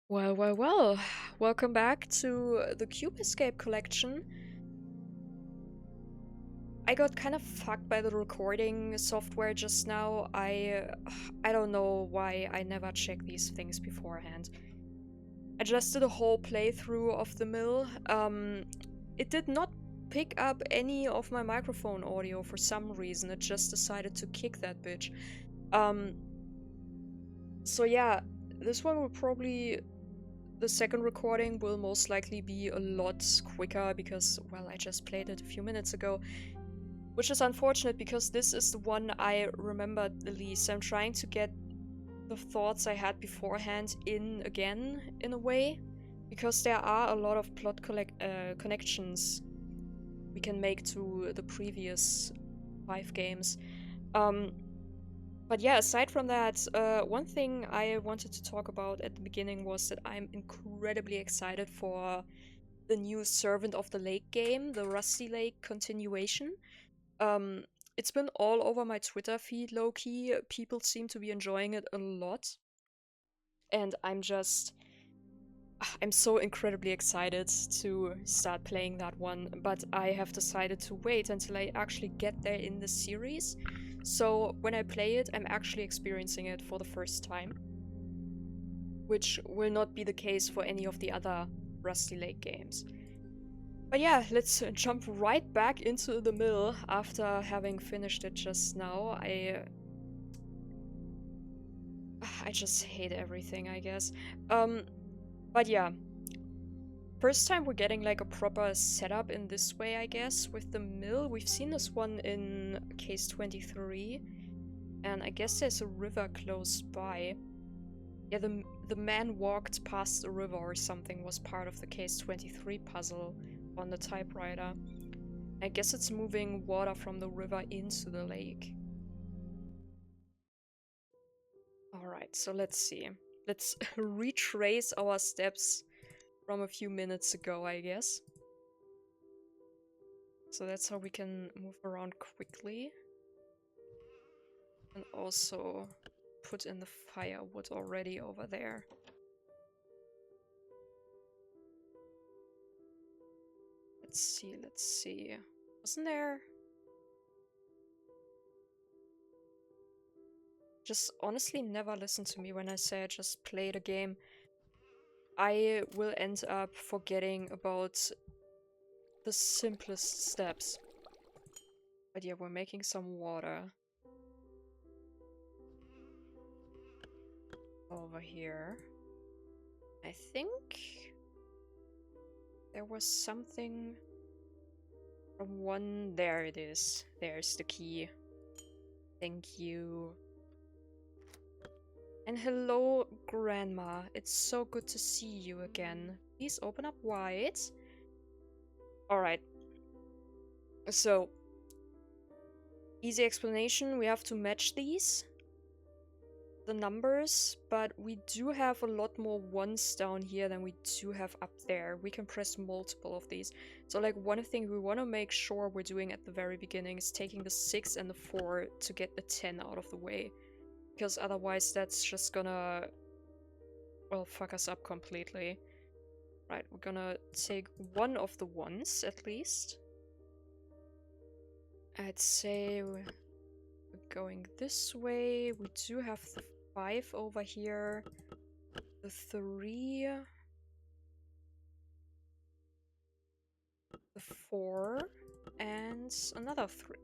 Well. Welcome back to the Cube Escape collection. I got kind of fucked by the recording software just now. I don't know why I never check these things beforehand. I just did a whole playthrough of the mill. It did not pick up any of my microphone audio for some reason. It just decided to kick that bitch. Um, so yeah, this one will probably the second recording will most likely be a lot quicker because, well, I just played it a few minutes ago, which is unfortunate because this is the one I remembered the least. I'm trying to get the thoughts I had beforehand in again, in a way, because there are a lot of connections we can make to the previous 5 games. Um, but yeah, aside from that, one thing I wanted to talk about at the beginning was that I'm incredibly excited for the new Servant of the Lake game, the Rusty Lake continuation. Um, it's been all over my Twitter feed, low key. People seem to be enjoying it a lot, and I'm so incredibly excited to start playing that one. But I have decided to wait until I actually get there in the series. So when I play it, I'm actually experiencing it for the first time, which will not be the case for any of the other Rusty Lake games. But yeah, let's jump right back into the mill after having finished it just now. I just hate everything, I guess. Um, but yeah, first time we're getting like a proper setup in this way, I guess, with the mill. We've seen this one in Case 23, and I guess there's a river close by. Yeah, the man walked past the river or something was part of the Case 23 puzzle on the typewriter. I guess it's moving water from the river into the lake. Alright, so let's see. Let's retrace our steps from a few minutes ago, I guess. So that's how we can move around quickly. And also put in the firewood already over there. Let's see. Wasn't there... Just honestly never listen to me when I say I just played a game. I will end up forgetting about the simplest steps. But yeah, we're making some water. Over here. I think there was something from one... There it is. There's the key. Thank you. And hello, Grandma. It's so good to see you again. Please open up wide. Alright. So, easy explanation. We have to match the numbers, but we do have a lot more ones down here than we do have up there. We can press multiple of these. So like one thing we want to make sure we're doing at the very beginning is taking the 6 and the 4 to get the 10 out of the way. Because otherwise that's just gonna, well, fuck us up completely. Right, we're gonna take one of the ones at least. I'd say we're going this way. We do have the 5 over here. The 3, the 4, and another 3.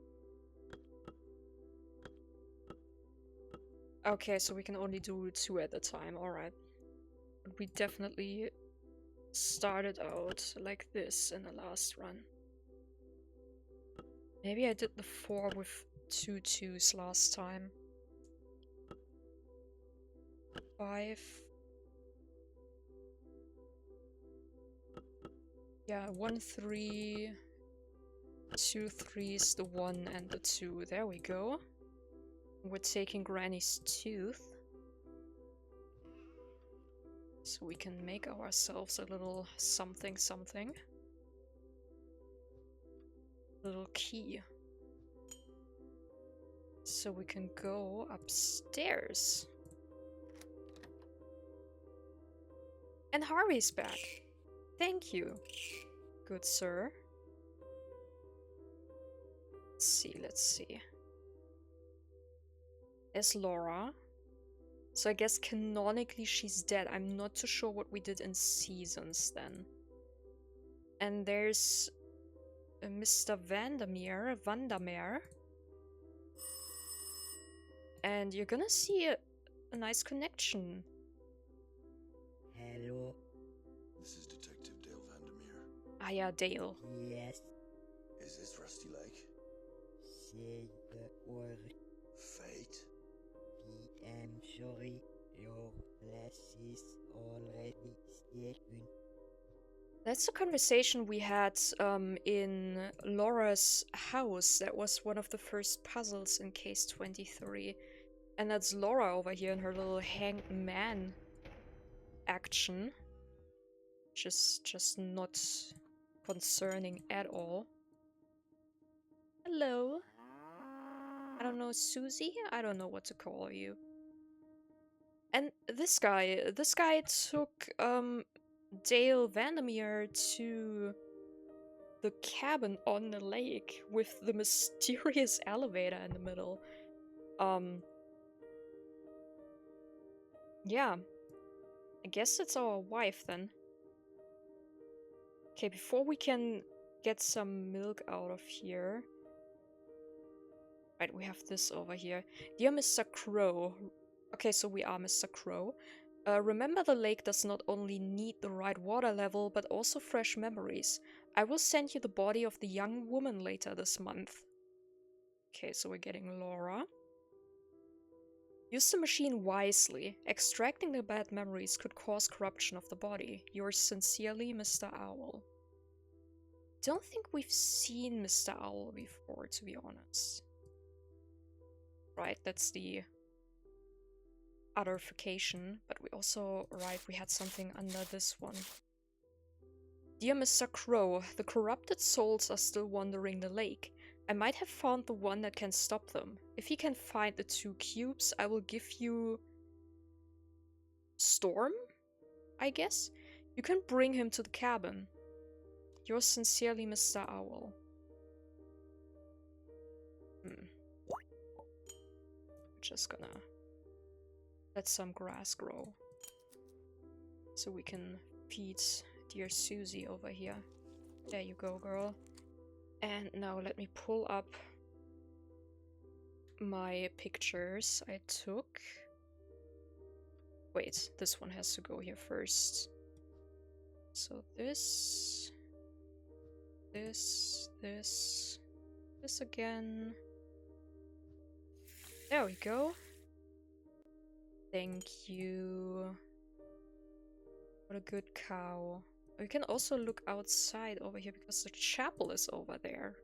Okay, so we can only do 2 at a time, alright. But we definitely started out like this in the last run. Maybe I did the 4 with 2 2s last time. 5. Yeah, 1 3, 2 3s, the 1 and the 2. There we go. We're taking Granny's tooth. So we can make ourselves a little something something. Little key. So we can go upstairs. And Harvey's back. Thank you, good sir. Let's see. There's Laura. So I guess canonically she's dead. I'm not too sure what we did in seasons then. And there's Mr. Vandermeer. And you're gonna see a nice connection. Hello. This is Detective Dale Vandermeer. Ah yeah, Dale. Yes. Is this Rusty Lake? Say the word. Fate? I'm sorry. Your place is already taken. That's the conversation we had in Laura's house. That was one of the first puzzles in case 23. And that's Laura over here in her little hanged man action. Just not concerning at all. Hello. I don't know, Susie? I don't know what to call you. And this guy took Dale Vandermeer to the cabin on the lake with the mysterious elevator in the middle. Yeah. I guess it's our wife then. Okay, before we can get some milk out of here. Right, we have this over here. Dear Mr. Crow. Okay, so we are Mr. Crow. Remember, the lake does not only need the right water level, but also fresh memories. I will send you the body of the young woman later this month. Okay, so we're getting Laura. Use the machine wisely. Extracting the bad memories could cause corruption of the body. Yours sincerely, Mr. Owl. Don't think we've seen Mr. Owl before, to be honest. Right, that's the otherification, but we also, right, we had something under this one. Dear Mr. Crow, the corrupted souls are still wandering the lake. I might have found the one that can stop them. If he can find the 2 cubes, I will give you Storm, I guess? You can bring him to the cabin. Yours sincerely, Mr. Owl. Just gonna let some grass grow so we can feed dear Susie over here. There you go, girl. And now let me pull up my pictures I took. Wait, this one has to go here first. So this again. There we go. Thank you. What a good cow. We can also look outside over here because the chapel is over there.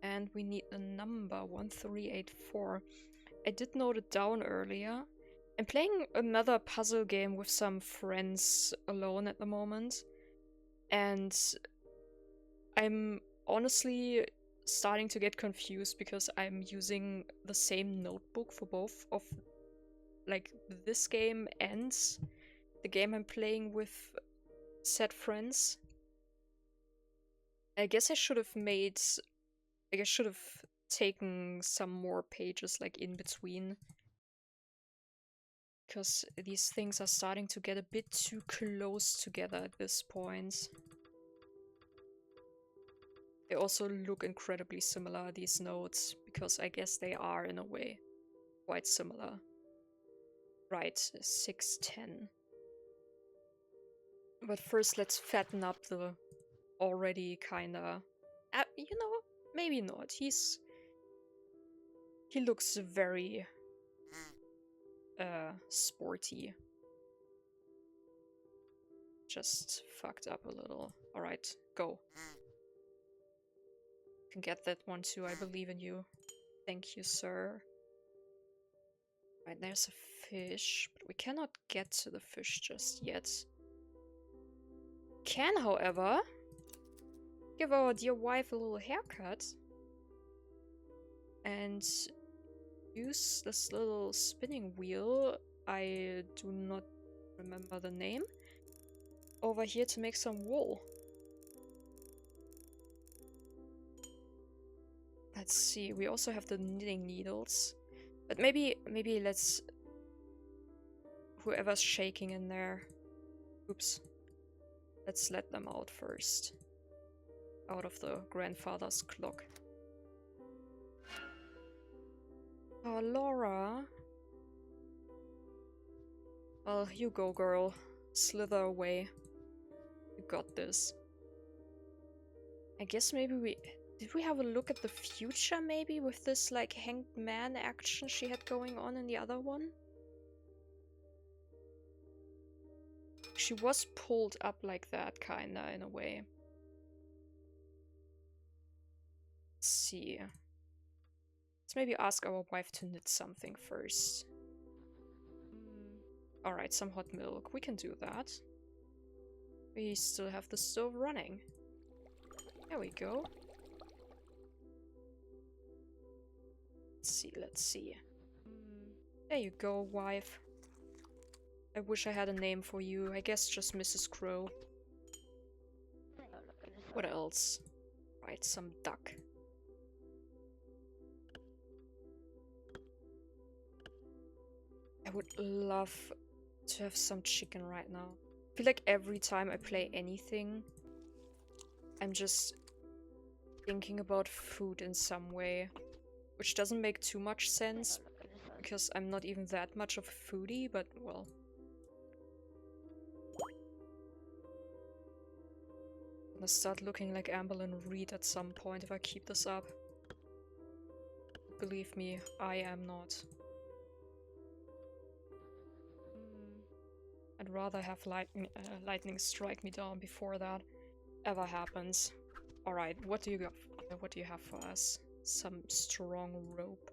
And we need the number 1384. I did note it down earlier. I'm playing another puzzle game with some friends alone at the moment. And I'm honestly starting to get confused because I'm using the same notebook for both of like this game and the game I'm playing with said friends. I guess I should have taken some more pages like in between. Because these things are starting to get a bit too close together at this point. They also look incredibly similar, these notes, because I guess they are, in a way, quite similar. Right, 610. But first, let's fatten up the already kinda... you know, maybe not. He looks very... sporty. Just fucked up a little. Alright, go. Can get that one too, I believe in you. Thank you, sir. Right, there's a fish, but we cannot get to the fish just yet. Can, however, give our dear wife a little haircut. And use this little spinning wheel. I do not remember the name. over here to make some wool. Let's see, we also have the knitting needles. But maybe let's... Whoever's shaking in there... Oops. Let's let them out first. Out of the grandfather's clock. Oh, Laura. Well, you go, girl. Slither away. You got this. I guess maybe we... Did we have a look at the future, maybe? With this, like, hanged man action she had going on in the other one? She was pulled up like that, kinda, in a way. Let's see. Let's maybe ask our wife to knit something first. Alright, some hot milk. We can do that. We still have the stove running. There we go. Let's see. There you go, wife. I wish I had a name for you. I guess just Mrs. Crow. What else? Right, some duck. I would love to have some chicken right now. I feel like every time I play anything, I'm just thinking about food in some way. Which doesn't make too much sense, because I'm not even that much of a foodie, but well. I'm gonna start looking like Amberlynn Reed at some point if I keep this up. Believe me, I am not. I'd rather have lightning strike me down before that ever happens. Alright, what do you have for us? Some strong rope.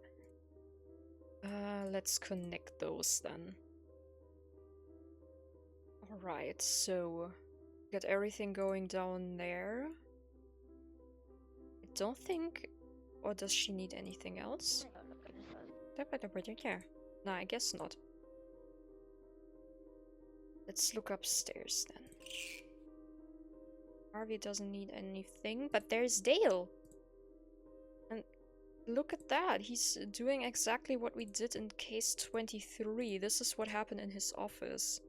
Let's connect those then. Alright, so got everything going down there. I don't think... Or does she need anything else? No, I guess not. Let's look upstairs then. Harvey doesn't need anything, but there's Dale! And look at that, he's doing exactly what we did in case 23. This is what happened in his office.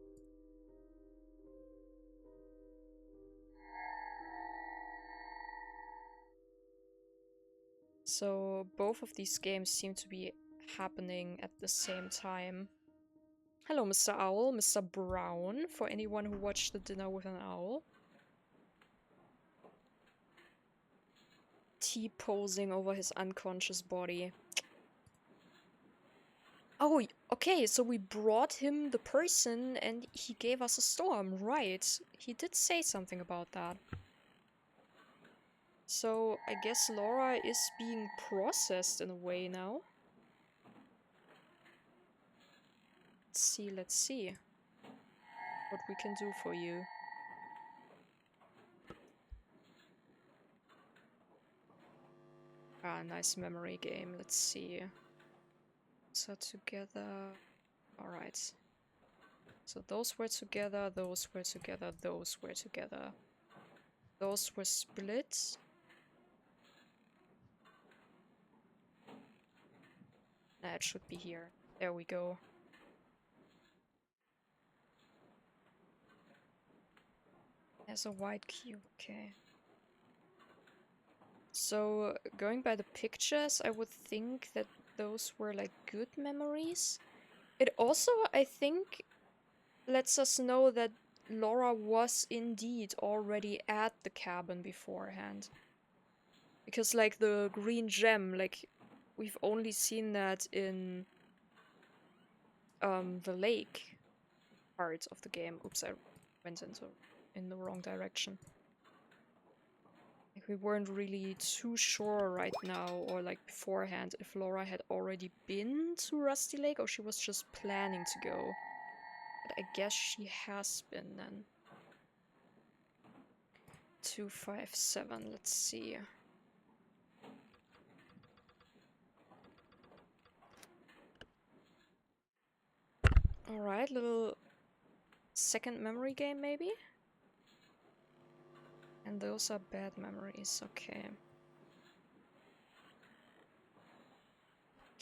So both of these games seem to be happening at the same time. Hello, Mr. Owl, Mr. Brown, for anyone who watched The Dinner with an Owl. T-posing over his unconscious body. Oh, okay, so we brought him the person and he gave us a storm, right? He did say something about that. So, I guess Laura is being processed in a way now. Let's see what we can do for you. Ah, nice memory game. Let's see. So together... Alright. So those were together, those were together, those were together. Those were split. Nah, it should be here. There we go. There's a white cube, okay. So, going by the pictures, I would think that those were like good memories. It also, I think, lets us know that Laura was indeed already at the cabin beforehand. Because like the green gem, like we've only seen that in the lake part of the game. Oops, I went in the wrong direction. Like we weren't really too sure right now, or like beforehand, if Laura had already been to Rusty Lake or she was just planning to go. But I guess she has been then. 257, let's see. Alright, little second memory game maybe? And those are bad memories, okay.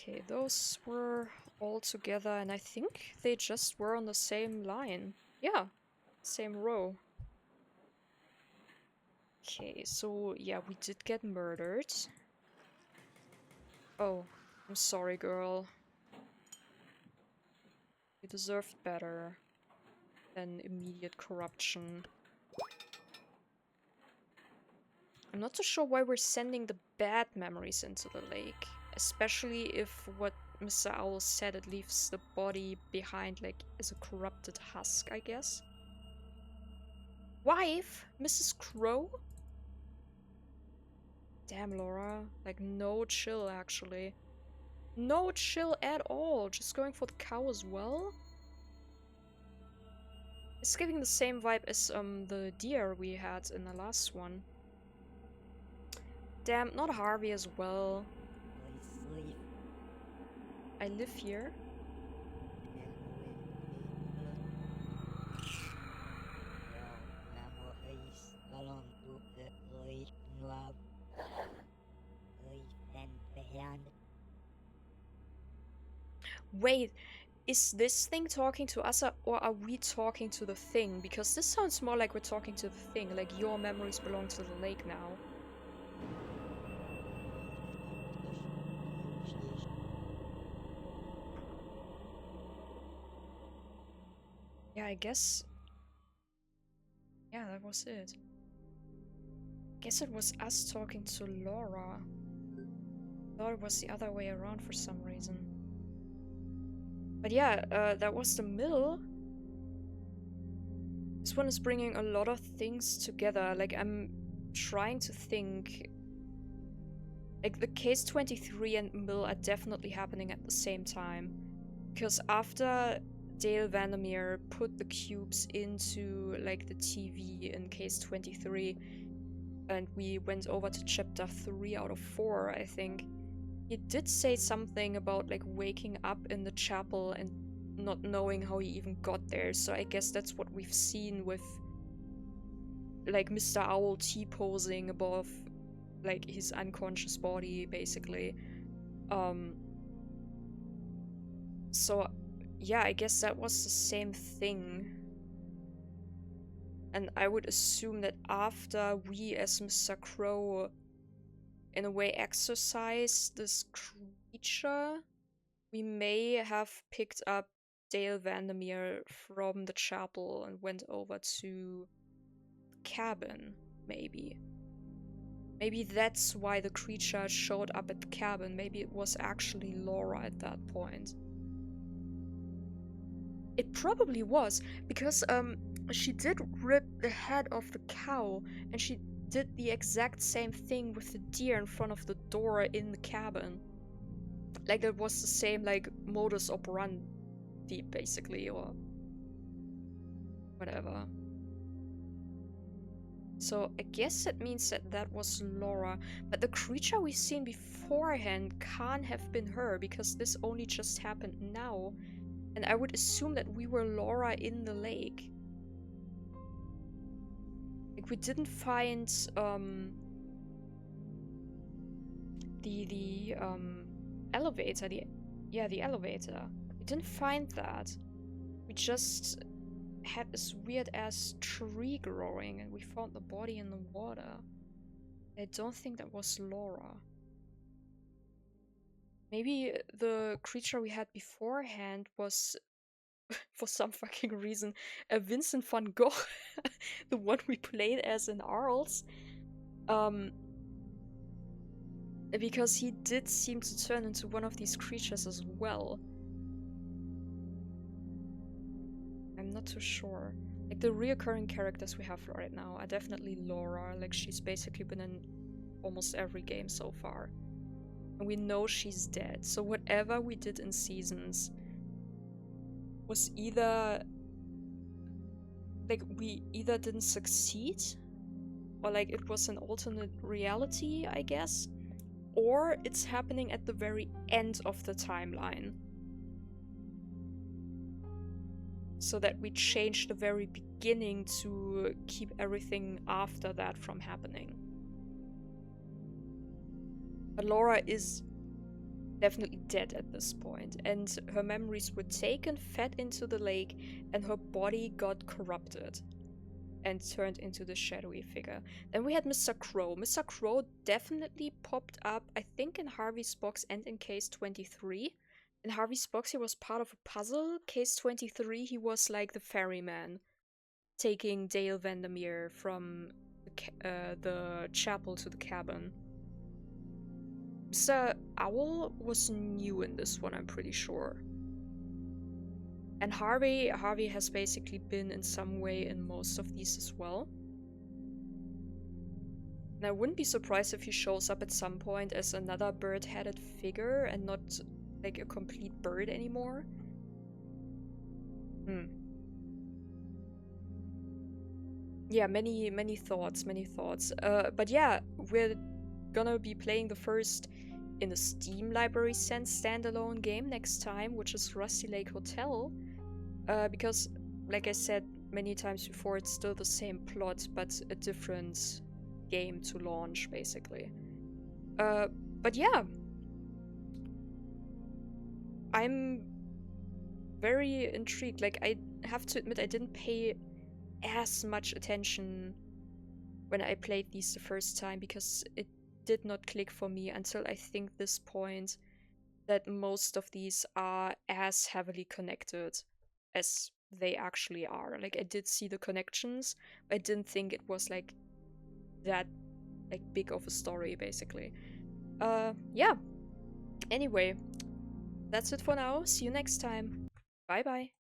Okay, those were all together, and I think they just were on the same line. Yeah, same row. Okay, so yeah, we did get murdered. Oh, I'm sorry, girl. You deserved better than immediate corruption. I'm not too sure why we're sending the bad memories into the lake. Especially if what Mr. Owl said, it leaves the body behind, like, as a corrupted husk, I guess. Wife? Mrs. Crow? Damn, Laura. Like, no chill, actually. No chill at all. Just going for the cow as well? It's giving the same vibe as the deer we had in the last one. Damn, not Harvey as well. I sleep I live here. and memories belong to the great love. And behind Wait, is this thing talking to us or are we talking to the thing? Because this sounds more like we're talking to the thing, like your memories belong to the lake now. Yeah, I guess. Yeah, that was it. Guess it was us talking to Laura. Thought it was the other way around for some reason. But yeah, that was the mill. This one is bringing a lot of things together. Like, I'm trying to think. Like, the case 23 and mill are definitely happening at the same time. Because after Dale Vandermeer put the cubes into, like, the TV in case 23, and we went over to chapter 3 out of 4, I think, he did say something about, like, waking up in the chapel and not knowing how he even got there. So I guess that's what we've seen with, like, Mr. Owl T-posing above, like, his unconscious body, basically. So, yeah, I guess that was the same thing. And I would assume that after we, as Mr. Crow, in a way exorcised this creature, we may have picked up Dale Vandermeer from the chapel and went over to the cabin, maybe. Maybe that's why the creature showed up at the cabin. Maybe it was actually Laura at that point. It probably was, because she did rip the head off the cow, and she did the exact same thing with the deer in front of the door in the cabin. Like, that was the same, like, modus operandi, basically, or whatever. So I guess that means that that was Laura, but the creature we've seen beforehand can't have been her, because this only just happened now. And I would assume that we were Laura in the lake. Like, we didn't find the elevator. The elevator. We didn't find that. We just had this weird ass tree growing, and we found the body in the water. I don't think that was Laura. Maybe the creature we had beforehand was, for some fucking reason, a Vincent van Gogh, the one we played as in Arles. Because he did seem to turn into one of these creatures as well. I'm not too sure. Like, the reoccurring characters we have right now are definitely Laura. Like, she's basically been in almost every game so far. And we know she's dead. So whatever we did in Seasons was either, like, we either didn't succeed, or, like, it was an alternate reality, I guess, or it's happening at the very end of the timeline. so that we change the very beginning to keep everything after that from happening. But Laura is definitely dead at this point, and her memories were taken, fed into the lake, and her body got corrupted and turned into the shadowy figure. Then we had Mr. Crow. Mr. Crow definitely popped up, I think, in Harvey's box and in Case 23. In Harvey's box, he was part of a puzzle. Case 23, he was like the ferryman, taking Dale Vandermeer from the chapel to the cabin. Mr. Owl was new in this one, I'm pretty sure. And Harvey has basically been in some way in most of these as well. And I wouldn't be surprised if he shows up at some point as another bird-headed figure and not like a complete bird anymore. Yeah, many thoughts. But yeah, we're gonna be playing the first, in the Steam library sense, standalone game next time, which is Rusty Lake Hotel. Because, like I said many times before, it's still the same plot, but a different game to launch, basically. But yeah. I'm very intrigued. Like, I have to admit, I didn't pay as much attention when I played these the first time, because it did not click for me until I think this point that most of these are as heavily connected as they actually are. Like, I did see the connections, but I didn't think it was like that like big of a story, basically. Yeah. Anyway, that's it for now. See you next time. Bye bye.